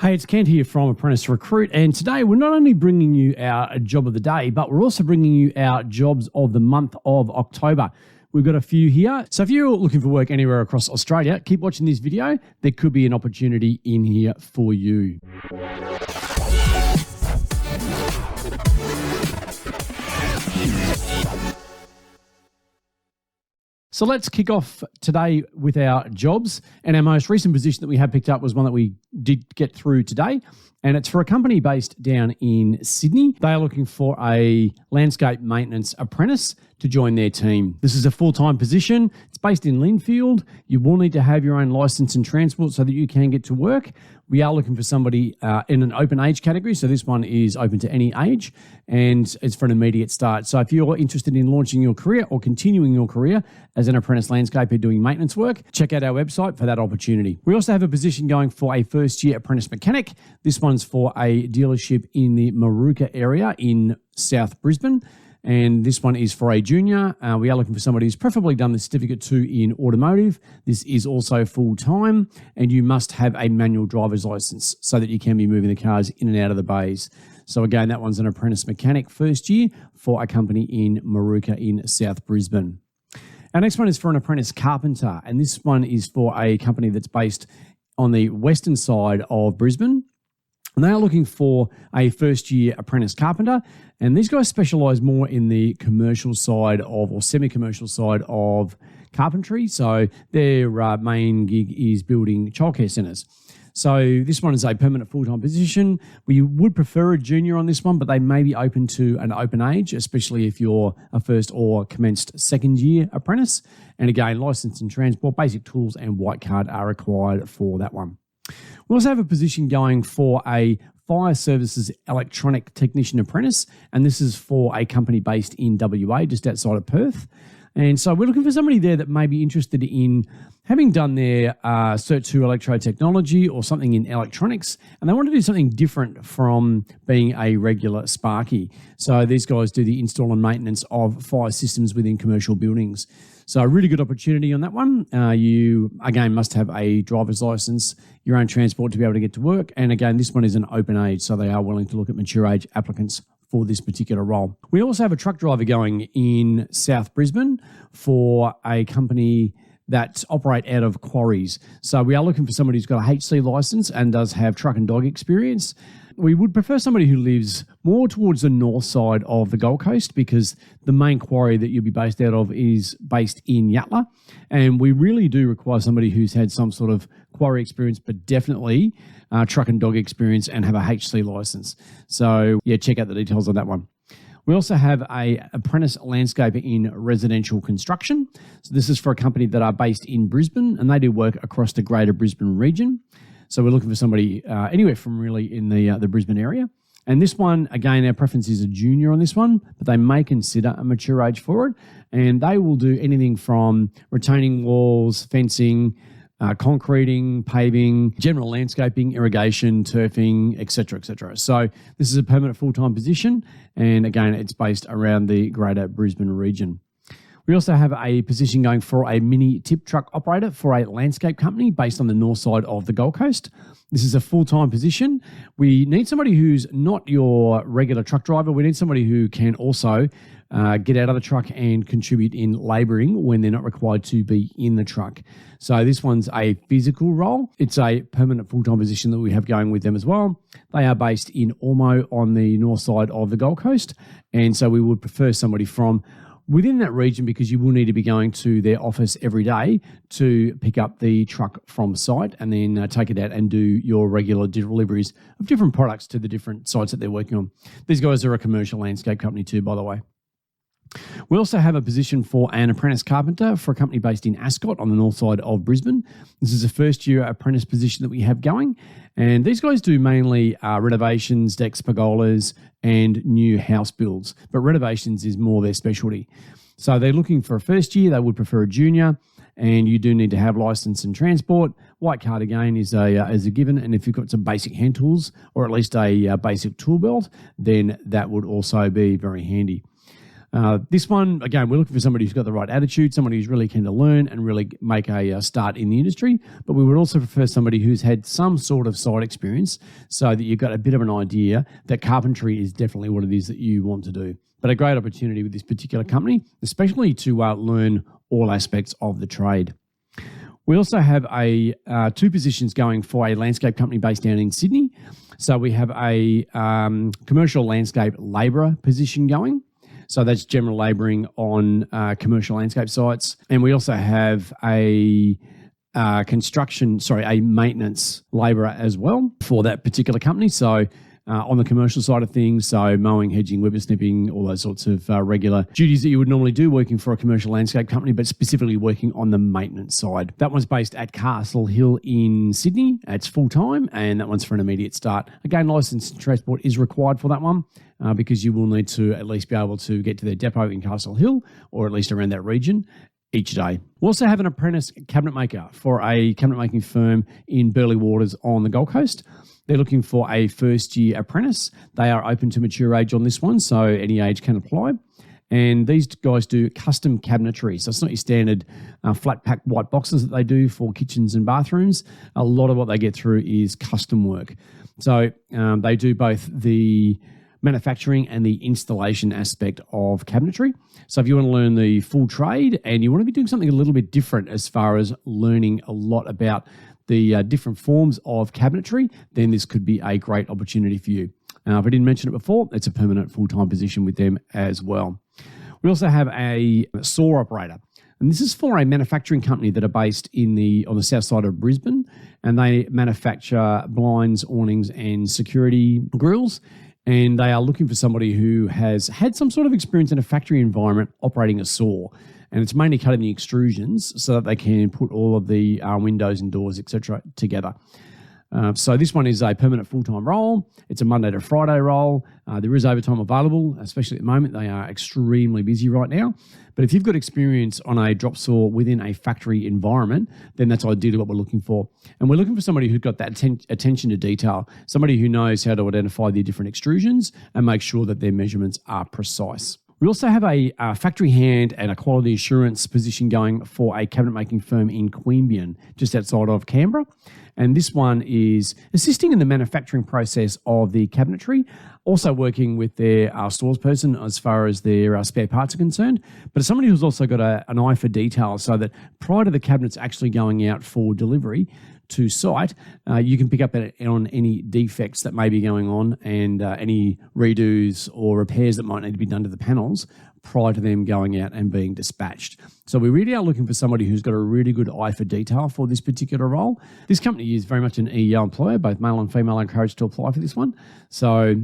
Hey, it's Kent here from Apprentice Recruit, and today we're not only bringing you our job of the day, but we're also bringing you our jobs of the month of October. We've got a few here. So if you're looking for work anywhere across Australia, keep watching this video. There could be an opportunity in here for you. So let's kick off today with our jobs. And our most recent position that we have picked up was one that we did get through today. And it's for a company based down in Sydney. They are looking for a landscape maintenance apprentice to join their team. This is a full-time position. It's based in Linfield. You will need to have your own license and transport so that you can get to work. We are looking for somebody in an open age category. So this one is open to any age and it's for an immediate start. So if you're interested in launching your career or continuing your career as an apprentice landscaper doing maintenance work, check out our website for that opportunity. We also have a position going for a first-year apprentice mechanic. This one's for a dealership in the Maruka area in South Brisbane. And this one is for a junior. We are looking for somebody who's preferably done the Certificate 2 in automotive. This is also full-time, and you must have a manual driver's license so that you can be moving the cars in and out of the bays. So again, that one's an apprentice mechanic first year for a company in Maruka in South Brisbane. Our next one is for an apprentice carpenter, and this one is for a company that's based on the western side of Brisbane. And they are looking for a first-year apprentice carpenter, and these guys specialise more in the commercial side of, or semi-commercial side of carpentry. So their main gig is building childcare centres. So this one is a permanent full-time position. We would prefer a junior on this one, but they may be open to an open age, especially if you're a first or commenced second-year apprentice. And again, licence and transport, basic tools and white card are required for that one. We also have a position going for a fire services electronic technician apprentice, and this is for a company based in WA, just outside of Perth. And so we're looking for somebody there that may be interested in having done their Cert 2 electrotechnology or something in electronics, and they want to do something different from being a regular Sparky. So these guys do the install and maintenance of fire systems within commercial buildings. So a really good opportunity on that one. You, again, must have a driver's license, your own transport to be able to get to work. And again, this one is an open age, so they are willing to look at mature age applicants for this particular role. We also have a truck driver going in South Brisbane for a company that operate out of quarries. So we are looking for somebody who's got a HC license and does have truck and dog experience. We would prefer somebody who lives more towards the north side of the Gold Coast, because the main quarry that you'll be based out of is based in Yatala. And we really do require somebody who's had some sort of quarry experience, but definitely truck and dog experience and have a HC license. So yeah, check out the details on that one. We also have a apprentice landscaper in residential construction. So this is for a company that are based in Brisbane, and they do work across the greater Brisbane region. So we're looking for somebody anywhere from really in the Brisbane area. And this one, again, our preference is a junior on this one, but they may consider a mature age for it. And they will do anything from retaining walls, fencing, concreting, paving, general landscaping, irrigation, turfing, etc., etc. So this is a permanent full-time position. And again, it's based around the greater Brisbane region. We also have a position going for a mini tip truck operator for a landscape company based on the north side of the Gold Coast. This is a full-time position. We need somebody who's not your regular truck driver. We need somebody who can also get out of the truck and contribute in labouring when they're not required to be in the truck. So this one's a physical role. It's a permanent full-time position that we have going with them as well. They are based in Ormo on the north side of the Gold Coast. And so we would prefer somebody from within that region, because you will need to be going to their office every day to pick up the truck from site and then take it out and do your regular deliveries of different products to the different sites that they're working on. These guys are a commercial landscape company too, by the way. We also have a position for an apprentice carpenter for a company based in Ascot on the north side of Brisbane. This is a first-year apprentice position that we have going. And these guys do mainly renovations, decks, pergolas, and new house builds. But renovations is more their specialty. So they're looking for a first year. They would prefer a junior. And you do need to have license and transport. White card, again, is a given. And if you've got some basic hand tools or at least a basic tool belt, then that would also be very handy. This one, again, we're looking for somebody who's got the right attitude, somebody who's really keen to learn and really make a start in the industry. But we would also prefer somebody who's had some sort of site experience so that you've got a bit of an idea that carpentry is definitely what it is that you want to do. But a great opportunity with this particular company, especially to learn all aspects of the trade. We also have two positions going for a landscape company based down in Sydney. So we have a commercial landscape labourer position going. So that's general labouring on commercial landscape sites. And we also have a maintenance labourer as well for that particular company. So on the commercial side of things, so mowing, hedging, whippersnipping, all those sorts of regular duties that you would normally do working for a commercial landscape company, but specifically working on the maintenance side. That one's based at Castle Hill in Sydney. It's full-time, and that one's for an immediate start. Again, licence and transport is required for that one because you will need to at least be able to get to their depot in Castle Hill or at least around that region each day. We also have an apprentice cabinet maker for a cabinet making firm in Burleigh Waters on the Gold Coast. They're looking for a first-year apprentice. They are open to mature age on this one, so any age can apply. And these guys do custom cabinetry. So it's not your standard flat-pack white boxes that they do for kitchens and bathrooms. A lot of what they get through is custom work. So they do both the manufacturing and the installation aspect of cabinetry. So if you want to learn the full trade and you want to be doing something a little bit different as far as learning a lot about the different forms of cabinetry, then this could be a great opportunity for you. If I didn't mention it before, it's a permanent full-time position with them as well. We also have a saw operator, and this is for a manufacturing company that are based on the south side of Brisbane, and they manufacture blinds, awnings, and security grills. And they are looking for somebody who has had some sort of experience in a factory environment operating a saw. And it's mainly cutting the extrusions so that they can put all of the windows and doors, etc., together. So this one is a permanent full-time role. It's a Monday to Friday role. There is overtime available, especially at the moment. They are extremely busy right now. But if you've got experience on a drop saw within a factory environment, then that's ideally what we're looking for. And we're looking for somebody who's got that attention to detail, somebody who knows how to identify the different extrusions and make sure that their measurements are precise. We also have a factory hand and a quality assurance position going for a cabinet making firm in Queanbeyan, just outside of Canberra. And this one is assisting in the manufacturing process of the cabinetry, also working with their stores person as far as their spare parts are concerned, but as somebody who's also got an eye for detail so that prior to the cabinets actually going out for delivery to site, you can pick up on any defects that may be going on and any redos or repairs that might need to be done to the panels prior to them going out and being dispatched. So we really are looking for somebody who's got a really good eye for detail for this particular role. This company is very much an EEO employer. Both male and female are encouraged to apply for this one. So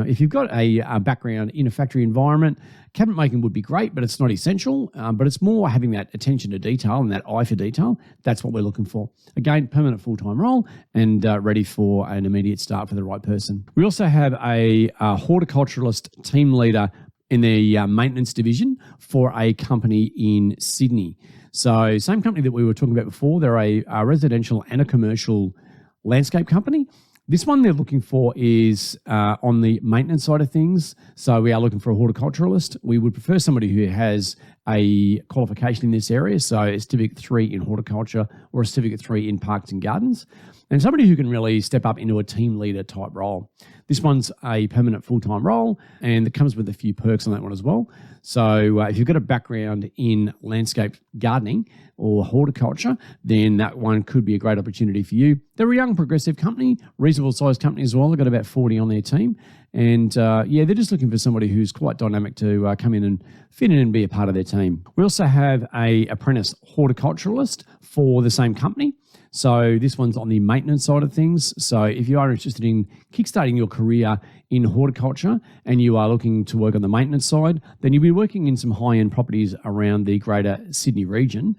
if you've got a background in a factory environment, cabinet making would be great, but it's not essential. But it's more having that attention to detail and that eye for detail. That's what we're looking for. Again, permanent full-time role and ready for an immediate start for the right person. We also have a horticulturalist team leader in the maintenance division for a company in Sydney. So same company that we were talking about before. They're a residential and a commercial landscape company. This one they're looking for is on the maintenance side of things. So we are looking for a horticulturalist. We would prefer somebody who has a qualification in this area. So a Certificate 3 in horticulture or a Certificate 3 in parks and gardens. And somebody who can really step up into a team leader type role. This one's a permanent full-time role and it comes with a few perks on that one as well. So if you've got a background in landscape gardening or horticulture, then that one could be a great opportunity for you. They're a young progressive company, reasonable sized company as well. They've got about 40 on their team. And they're just looking for somebody who's quite dynamic to come in and fit in and be a part of their team. We also have a apprentice horticulturalist for the same company. So this one's on the maintenance side of things. So if you are interested in kickstarting your career in horticulture and you are looking to work on the maintenance side, then you'll be working in some high-end properties around the greater Sydney region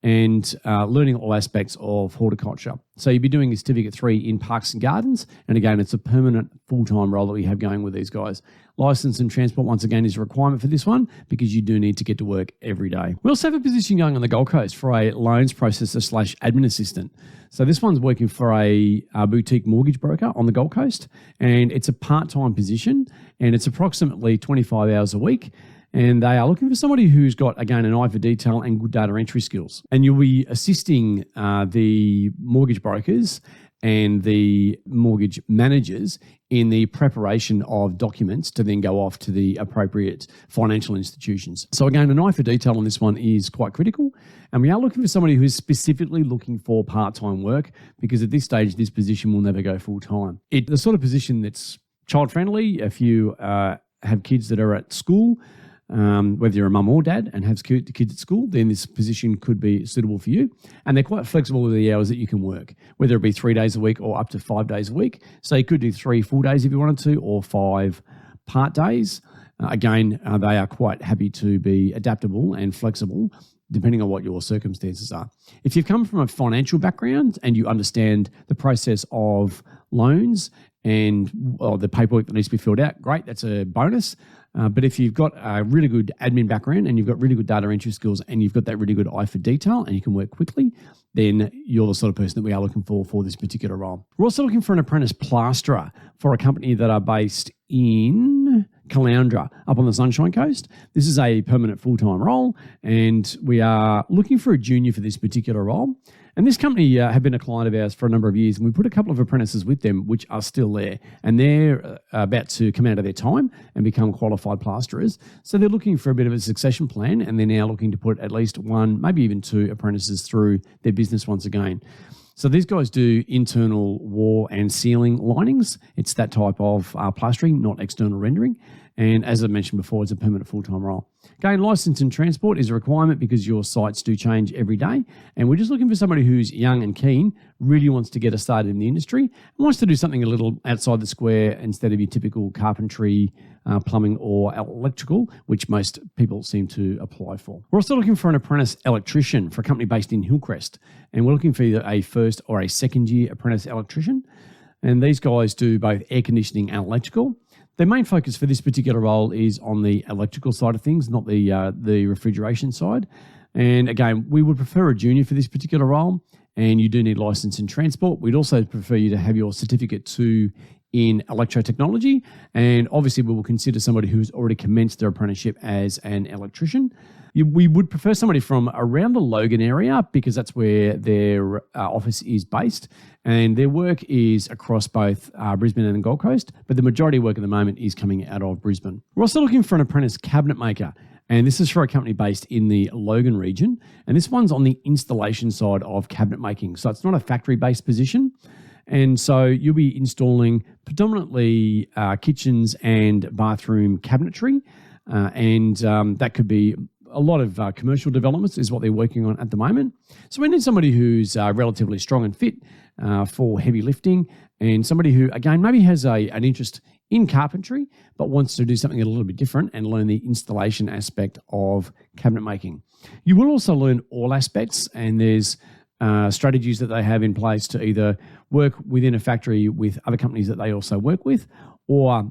and learning all aspects of horticulture. So you'll be doing a Certificate 3 in parks and gardens. And again, it's a permanent full-time role that we have going with these guys. License and transport, once again, is a requirement for this one because you do need to get to work every day. We also have a position going on the Gold Coast for a loans processor / admin assistant. So this one's working for a boutique mortgage broker on the Gold Coast, and it's a part-time position, and it's approximately 25 hours a week. And they are looking for somebody who's got, again, an eye for detail and good data entry skills. And you'll be assisting the mortgage brokers and the mortgage managers in the preparation of documents to then go off to the appropriate financial institutions. So again, an eye for detail on this one is quite critical. And we are looking for somebody who is specifically looking for part-time work, because at this stage, this position will never go full-time. It's the sort of position that's child-friendly. If you have kids that are at school, whether you're a mum or dad and have kids at school, then this position could be suitable for you. And they're quite flexible with the hours that you can work, whether it be 3 days a week or up to 5 days a week. So you could do 3 full days if you wanted to, or 5 part days. Again, they are quite happy to be adaptable and flexible depending on what your circumstances are. If you've come from a financial background and you understand the process of loans and the paperwork that needs to be filled out, great, that's a bonus. But if you've got a really good admin background and you've got really good data entry skills and you've got that really good eye for detail and you can work quickly, then you're the sort of person that we are looking for this particular role. We're also looking for an apprentice plasterer for a company that are based in Caloundra, up on the Sunshine Coast. This is a permanent full-time role, and we are looking for a junior for this particular role. And this company have been a client of ours for a number of years, and we put a couple of apprentices with them which are still there, and they're about to come out of their time and become qualified plasterers. So they're looking for a bit of a succession plan, and they're now looking to put at least 1, maybe even 2 apprentices through their business once again. So these guys do internal wall and ceiling linings. It's that type of plastering, not external rendering. And as I mentioned before, it's a permanent full-time role. Again, license and transport is a requirement because your sites do change every day. And we're just looking for somebody who's young and keen, really wants to get us started in the industry, and wants to do something a little outside the square instead of your typical carpentry, plumbing or electrical, which most people seem to apply for. We're also looking for an apprentice electrician for a company based in Hillcrest. And we're looking for either a first or a second year apprentice electrician. And these guys do both air conditioning and electrical. Their main focus for this particular role is on the electrical side of things, not the refrigeration side. And again, we would prefer a junior for this particular role, and you do need license in transport. We'd also prefer you to have your certificate 2 in electrotechnology, and obviously we will consider somebody who's already commenced their apprenticeship as an electrician. We would prefer somebody from around the Logan area because that's where their office is based, and their work is across both Brisbane and the Gold Coast, but the majority of work at the moment is coming out of Brisbane. We're also looking for an apprentice cabinet maker, and this is for a company based in the Logan region, and this one's on the installation side of cabinet making, so it's not a factory-based position. And so you'll be installing predominantly kitchens and bathroom cabinetry, and that could be a lot of commercial developments is what they're working on at the moment. So we need somebody who's relatively strong and fit for heavy lifting, and somebody who, again, maybe has an interest in carpentry, but wants to do something a little bit different and learn the installation aspect of cabinet making. You will also learn all aspects, and there's strategies that they have in place to either work within a factory with other companies that they also work with, or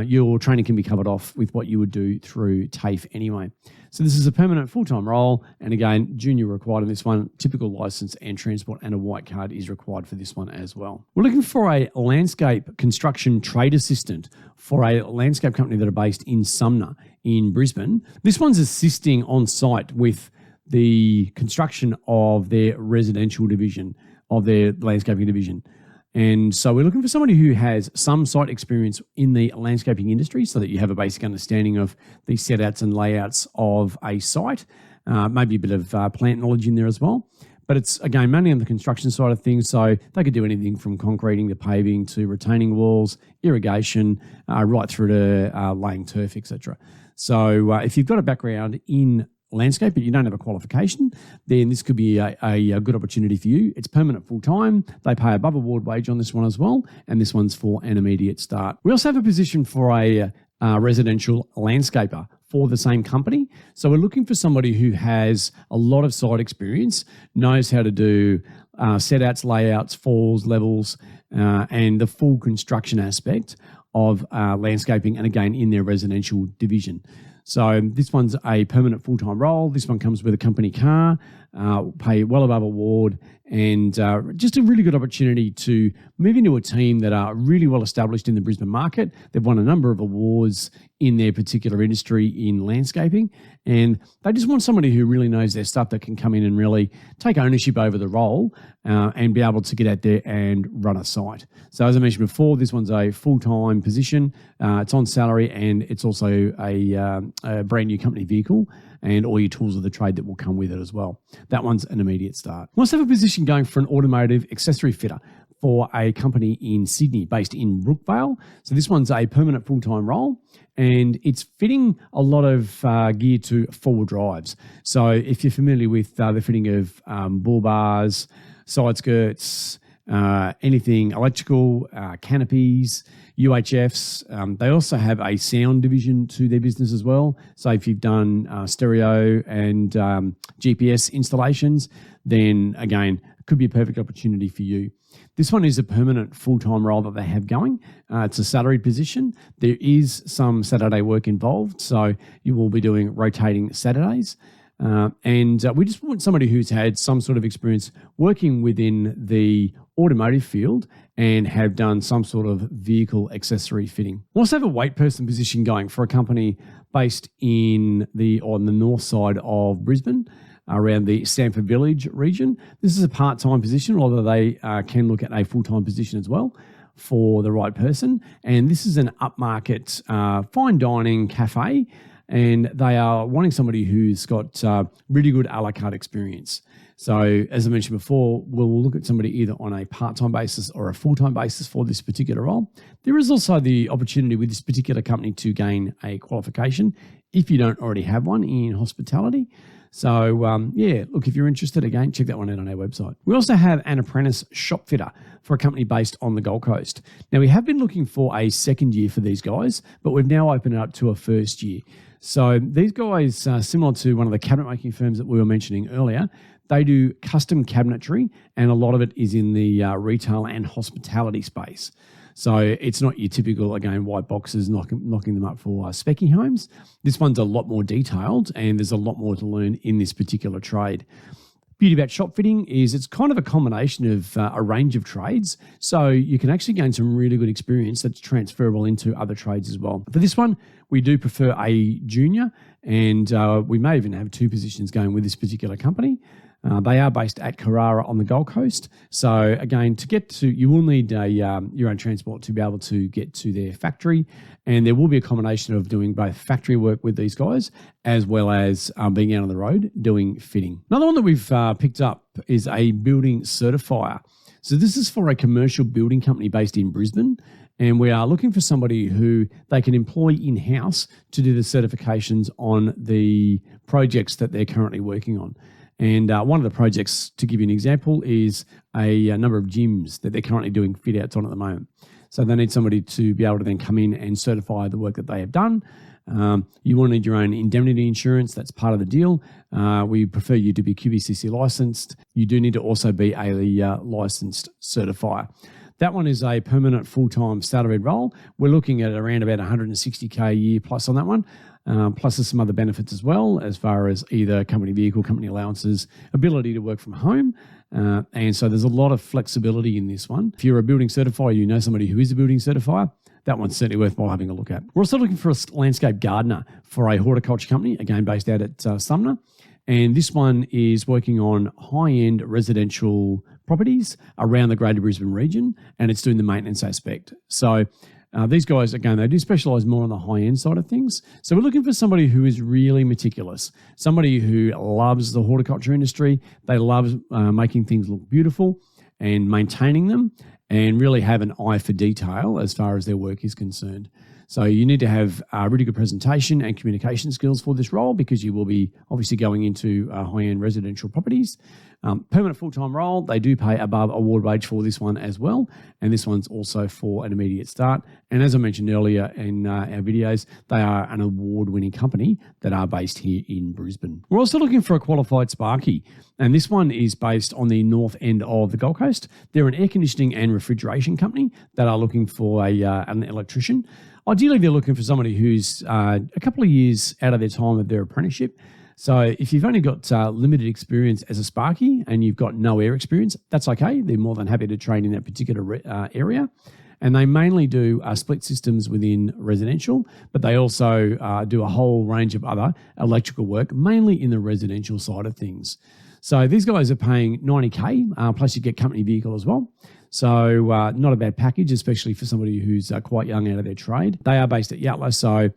your training can be covered off with what you would do through TAFE anyway. So this is a permanent full-time role, and again, junior required in this one, typical license and transport, and a white card is required for this one as well. We're looking for a landscape construction trade assistant for a landscape company that are based in Sumner in Brisbane. This one's assisting on site with the construction of their residential division, of their landscaping division. And so we're looking for somebody who has some site experience in the landscaping industry so that you have a basic understanding of the setouts and layouts of a site, maybe a bit of plant knowledge in there as well. But it's, again, mainly on the construction side of things. So they could do anything from concreting to paving to retaining walls, irrigation, right through to laying turf, etc. So if you've got a background in landscape but you don't have a qualification, then this could be a good opportunity for you. It's permanent full-time. They pay above award wage on this one as well, and this one's for an immediate start. We also have a position for a residential landscaper for the same company. So we're looking for somebody who has a lot of site experience, knows how to do setouts, layouts, falls, levels, and the full construction aspect of landscaping, and again, in their residential division. So this one's a permanent full-time role. This one comes with a company car, pay well above award, and just a really good opportunity to move into a team that are really well established in the Brisbane market. They've won a number of awards in their particular industry in landscaping, and they just want somebody who really knows their stuff that can come in and really take ownership over the role and be able to get out there and run a site. So as I mentioned before, this one's a full-time position. It's on salary, and it's also a brand new company vehicle and all your tools of the trade that will come with it as well. That one's an immediate start. We also have a position going for an automotive accessory fitter for a company in Sydney based in Brookvale. So this one's a permanent full-time role, and it's fitting a lot of gear to four-wheel drives. So if you're familiar with the fitting of bull bars, side skirts, anything electrical, canopies, UHFs. They also have a sound division to their business as well. So if you've done stereo and GPS installations, then again, it could be a perfect opportunity for you. This one is a permanent full-time role that they have going. It's a salaried position. There is some Saturday work involved, so you will be doing rotating Saturdays. And we just want somebody who's had some sort of experience working within the automotive field and have done some sort of vehicle accessory fitting. We also have a weight person position going for a company based on the north side of Brisbane, around the Stamford Village region. This is a part-time position, although they can look at a full-time position as well for the right person. And this is an upmarket fine dining cafe, and they are wanting somebody who's got really good a la carte experience. So as I mentioned before, we'll look at somebody either on a part-time basis or a full-time basis for this particular role. There is also the opportunity with this particular company to gain a qualification if you don't already have one in hospitality. So look, if you're interested, again, check that one out on our website. We also have an apprentice shop fitter for a company based on the Gold Coast. Now, we have been looking for a second year for these guys, but we've now opened it up to a first year. So these guys, similar to one of the cabinet making firms that we were mentioning earlier, they do custom cabinetry, and a lot of it is in the retail and hospitality space. So it's not your typical, again, white boxes knocking them up for speccing homes. This one's a lot more detailed, and there's a lot more to learn in this particular trade. Beauty about shop fitting is it's kind of a combination of a range of trades, so you can actually gain some really good experience that's transferable into other trades as well. For this one, we do prefer a junior, and we may even have two positions going with this particular company. They are based at Carrara on the Gold Coast. So again, you will need your own transport to be able to get to their factory, and there will be a combination of doing both factory work with these guys as well as being out on the road doing fitting. Another one that we've picked up is a building certifier. So this is for a commercial building company based in Brisbane, and we are looking for somebody who they can employ in-house to do the certifications on the projects that they're currently working on. And one of the projects, to give you an example, is a number of gyms that they're currently doing fit-outs on at the moment. So they need somebody to be able to then come in and certify the work that they have done. You will need your own indemnity insurance. That's part of the deal. We prefer you to be QBCC licensed. You do need to also be a licensed certifier. That one is a permanent full-time salaried role. We're looking at around about $160K a year plus on that one. Plus there's some other benefits as well, as far as either company vehicle, company allowances, ability to work from home. And so there's a lot of flexibility in this one. If you're a building certifier, you know somebody who is a building certifier, that one's certainly worthwhile having a look at. We're also looking for a landscape gardener for a horticulture company, again based out at Sumner. And this one is working on high-end residential properties around the Greater Brisbane region, and it's doing the maintenance aspect. So these guys, again, they do specialise more on the high-end side of things. So we're looking for somebody who is really meticulous, somebody who loves the horticulture industry. They love making things look beautiful and maintaining them, and really have an eye for detail as far as their work is concerned. So you need to have really good presentation and communication skills for this role, because you will be obviously going into high-end residential properties. Permanent full-time role. They do pay above award wage for this one as well. And this one's also for an immediate start. And as I mentioned earlier in our videos, they are an award-winning company that are based here in Brisbane. We're also looking for a qualified sparky. And this one is based on the north end of the Gold Coast. They're an air conditioning and refrigeration company that are looking for an electrician. Ideally, they're looking for somebody who's a couple of years out of their time of their apprenticeship. So if you've only got limited experience as a sparky and you've got no air experience, that's okay. They're more than happy to train in that particular area. And they mainly do split systems within residential, but they also do a whole range of other electrical work, mainly in the residential side of things. So these guys are paying $90K, plus you get company vehicle as well. So not a bad package, especially for somebody who's quite young out of their trade. They are based at Yatala, so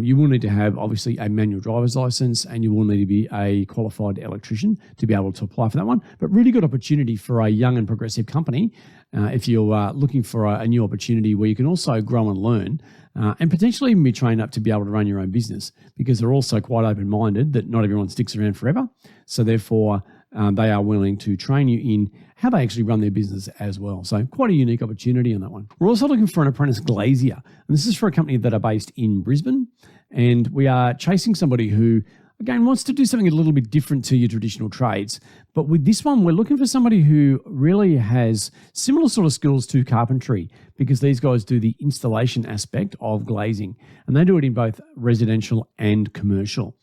you will need to have obviously a manual driver's license, and you will need to be a qualified electrician to be able to apply for that one. But really good opportunity for a young and progressive company if you're looking for a new opportunity where you can also grow and learn and potentially even be trained up to be able to run your own business, because they're also quite open-minded that not everyone sticks around forever. So therefore, they are willing to train you in how they actually run their business as well. So quite a unique opportunity on that one. We're also looking for an apprentice glazier. And this is for a company that are based in Brisbane. And we are chasing somebody who, again, wants to do something a little bit different to your traditional trades. But with this one, we're looking for somebody who really has similar sort of skills to carpentry, because these guys do the installation aspect of glazing. And they do it in both residential and commercial.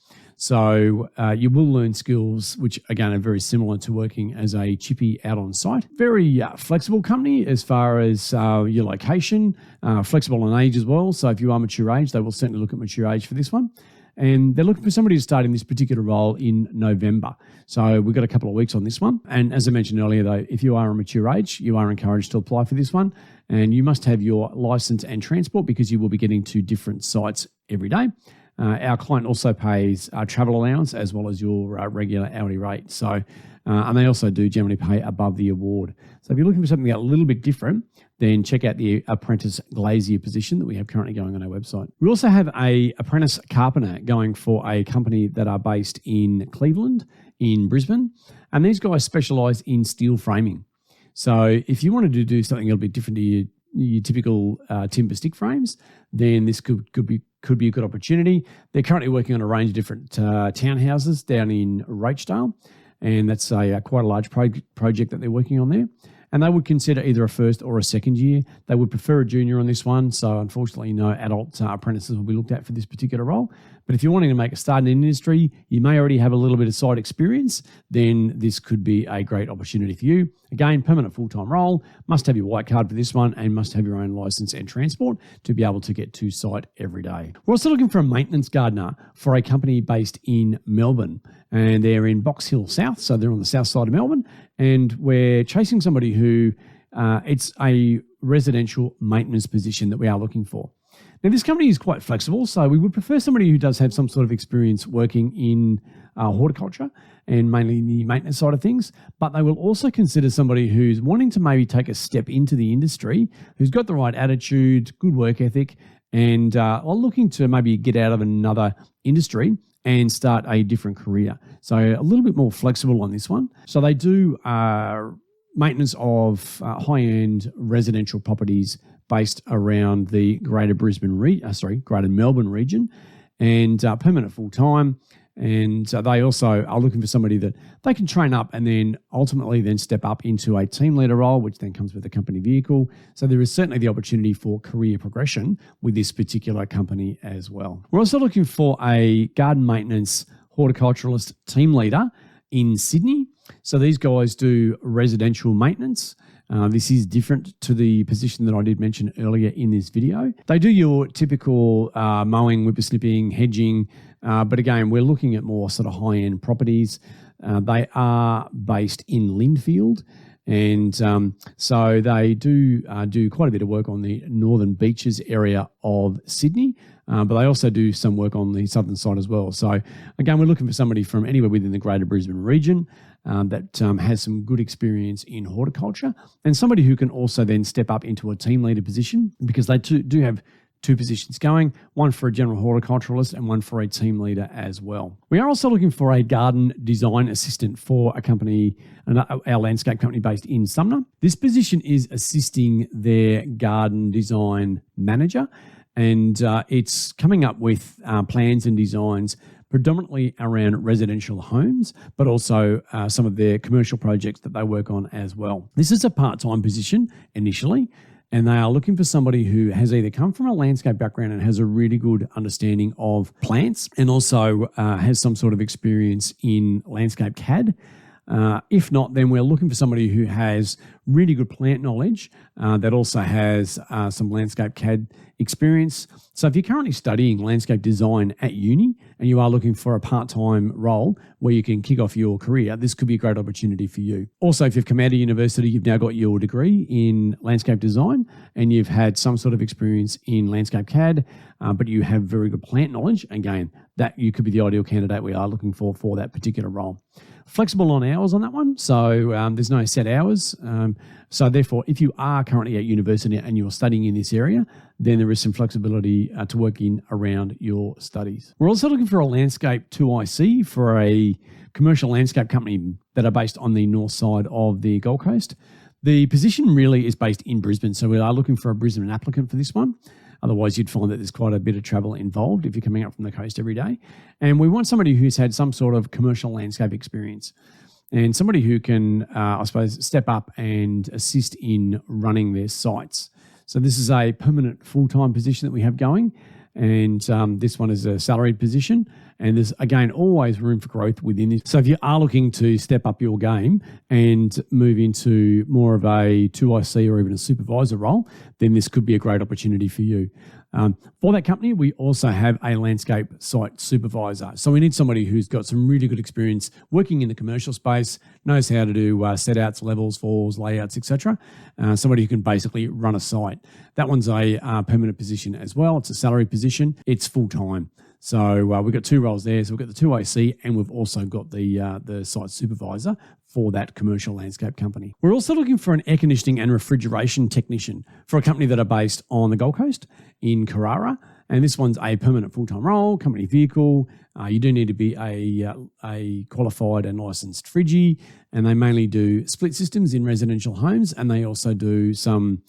So you will learn skills which, again, are very similar to working as a chippy out on site. Very flexible company as far as your location, flexible in age as well. So if you are mature age, they will certainly look at mature age for this one. And they're looking for somebody to start in this particular role in November. So we've got a couple of weeks on this one. And as I mentioned earlier, though, if you are a mature age, you are encouraged to apply for this one. And you must have your license and transport, because you will be getting to different sites every day. Our client also pays travel allowance as well as your regular hourly rate. So, and they also do generally pay above the award. So if you're looking for something a little bit different, then check out the apprentice glazier position that we have currently going on our website. We also have a apprentice carpenter going for a company that are based in Cleveland, in Brisbane, and these guys specialise in steel framing. So if you wanted to do something a little bit different to your typical timber stick frames, then this could be a good opportunity. They're currently working on a range of different townhouses down in Rochdale, and that's quite a large project that they're working on there. And they would consider either a first or a second year. They would prefer a junior on this one, so unfortunately no adult apprentices will be looked at for this particular role. But if you're wanting to make a start in an industry, you may already have a little bit of site experience, then this could be a great opportunity for you. Again, permanent full-time role, must have your white card for this one, and must have your own license and transport to be able to get to site every day. We're also looking for a maintenance gardener for a company based in Melbourne, and they're in Box Hill South, so they're on the south side of Melbourne, and we're chasing somebody who, it's a residential maintenance position that we are looking for. Now, this company is quite flexible, so we would prefer somebody who does have some sort of experience working in horticulture and mainly the maintenance side of things, but they will also consider somebody who's wanting to maybe take a step into the industry, who's got the right attitude, good work ethic, and are looking to maybe get out of another industry and start a different career. So a little bit more flexible on this one. So they do maintenance of high-end residential properties based around the Greater Melbourne region, and permanent full-time. And they also are looking for somebody that they can train up and then ultimately then step up into a team leader role, which then comes with a company vehicle. So there is certainly the opportunity for career progression with this particular company as well. We're also looking for a garden maintenance horticulturalist team leader in Sydney. So these guys do residential maintenance. This is different to the position that I did mention earlier in this video. They do your typical mowing, whippersnipping, hedging, but again, we're looking at more sort of high-end properties. They are based in Lindfield, and so they do quite a bit of work on the northern beaches area of Sydney, but they also do some work on the southern side as well. So again, we're looking for somebody from anywhere within the Greater Brisbane region that has some good experience in horticulture, and somebody who can also then step up into a team leader position, because they do have two positions going, one for a general horticulturalist and one for a team leader as well. We are also looking for a garden design assistant for a company, our landscape company based in Sumner. This position is assisting their garden design manager, and it's coming up with plans and designs predominantly around residential homes, but also some of their commercial projects that they work on as well. This is a part-time position initially, and they are looking for somebody who has either come from a landscape background and has a really good understanding of plants, and also has some sort of experience in landscape CAD. If not, then we're looking for somebody who has really good plant knowledge that also has some landscape CAD experience. So if you're currently studying landscape design at uni and you are looking for a part-time role where you can kick off your career, this could be a great opportunity for you. Also, if you've come out of university, you've now got your degree in landscape design and you've had some sort of experience in landscape CAD, but you have very good plant knowledge, again, that you could be the ideal candidate we are looking for that particular role. Flexible on hours on that one, so there's no set hours. So therefore, if you are currently at university and you're studying in this area, then there is some flexibility to work in around your studies. We're also looking for a landscape 2IC for a commercial landscape company that are based on the north side of the Gold Coast. The position really is based in Brisbane, so we are looking for a Brisbane applicant for this one. Otherwise, you'd find that there's quite a bit of travel involved if you're coming up from the coast every day. And we want somebody who's had some sort of commercial landscape experience and somebody who can, I suppose, step up and assist in running their sites. So this is a permanent full-time position that we have going. And this one is a salaried position. And there's, again, always room for growth within this. So if you are looking to step up your game and move into more of a 2IC or even a supervisor role, then this could be a great opportunity for you. For that company, we also have a landscape site supervisor. So we need somebody who's got some really good experience working in the commercial space, knows how to do set outs, levels, falls, layouts, etc. Somebody who can basically run a site. That one's a permanent position as well. It's a salary position. It's full-time. So we've got two roles there. So we've got the 2IC and we've also got the site supervisor for that commercial landscape company. We're also looking for an air conditioning and refrigeration technician for a company that are based on the Gold Coast in Carrara. And this one's a permanent full-time role, company vehicle. You do need to be a qualified and licensed Friggy, and they mainly do split systems in residential homes, and they also do some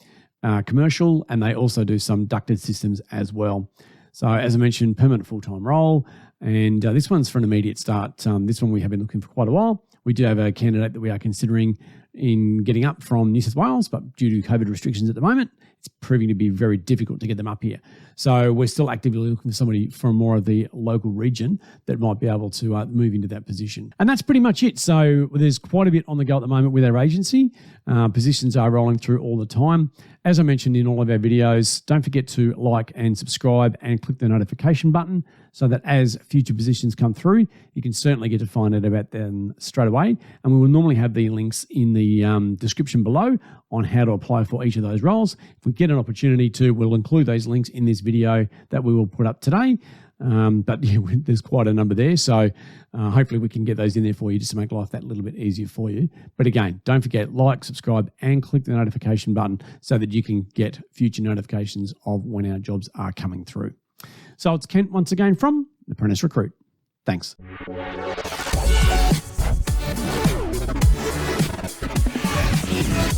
commercial, and they also do some ducted systems as well. So as I mentioned, permanent full-time role, and this one's for an immediate start. This one we have been looking for quite a while. We do have a candidate that we are considering in getting up from New South Wales, but due to COVID restrictions at the moment, it's proving to be very difficult to get them up here. So we're still actively looking for somebody from more of the local region that might be able to move into that position. And that's pretty much it. So there's quite a bit on the go at the moment with our agency. Positions are rolling through all the time. As I mentioned in all of our videos, don't forget to like and subscribe and click the notification button so that as future positions come through, you can certainly get to find out about them straight away. And we will normally have the links in the description below on how to apply for each of those roles. If we get an opportunity to, we'll include those links in this video that we will put up today. But yeah, there's quite a number there. So hopefully we can get those in there for you just to make life that little bit easier for you. But again, don't forget, like, subscribe, and click the notification button so that you can get future notifications of when our jobs are coming through. So it's Kent once again from Apprentice Recruit. Thanks. Yeah.